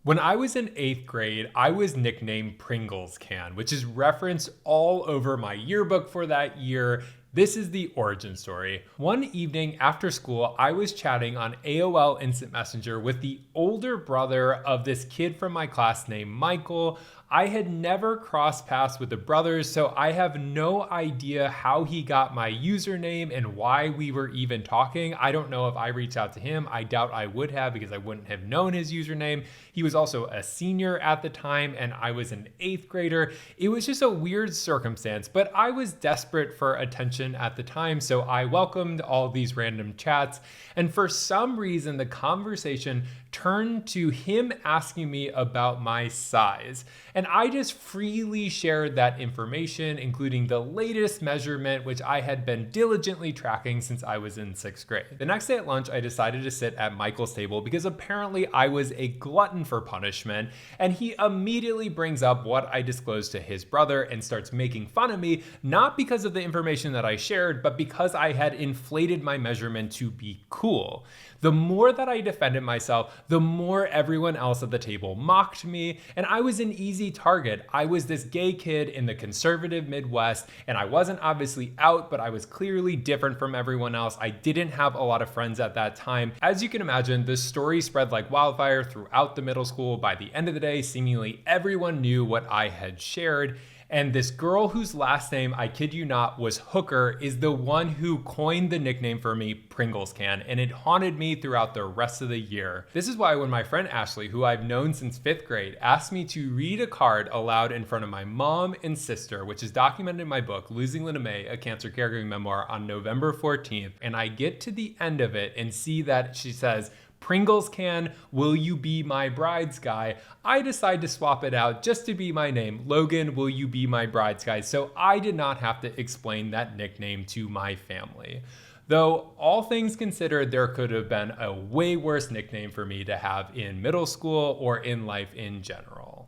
When I was in 8th grade, I was nicknamed Pringles Can, which is referenced all over my yearbook for that year. This is the origin story. One evening after school, I was chatting on AOL Instant Messenger with the older brother of this kid from my class named Michael. I had never crossed paths with the brothers, so I have no idea how he got my username and why we were even talking. I don't know if I reached out to him. I doubt I would have because I wouldn't have known his username. He was also a senior at the time and I was an 8th grader. It was just a weird circumstance, but I was desperate for attention at the time, so I welcomed all these random chats. And for some reason, the conversation turned to him asking me about my size. And I just freely shared that information, including the latest measurement, which I had been diligently tracking since I was in 6th grade. The next day at lunch, I decided to sit at Michael's table because apparently I was a glutton for punishment. And he immediately brings up what I disclosed to his brother and starts making fun of me, not because of the information that I shared, but because I had inflated my measurement to be cool. The more that I defended myself, the more everyone else at the table mocked me, and I was an easy target. I was this gay kid in the conservative Midwest, and I wasn't obviously out, but I was clearly different from everyone else. I didn't have a lot of friends at that time. As you can imagine, this story spread like wildfire throughout the middle school. By the end of the day, seemingly everyone knew what I had shared. And this girl whose last name, I kid you not, was Hooker is the one who coined the nickname for me, Pringles Can, and it haunted me throughout the rest of the year. This is why when my friend Ashley, who I've known since 5th grade, asked me to read a card aloud in front of my mom and sister, which is documented in my book, Losing Lena May, A Cancer Caregiving Memoir, on November 14th, and I get to the end of it and see that she says, Pringles Can, will you be my bride's guy? I decide to swap it out just to be my name. Logan, will you be my bride's guy? So I did not have to explain that nickname to my family. Though all things considered, there could have been a way worse nickname for me to have in middle school or in life in general.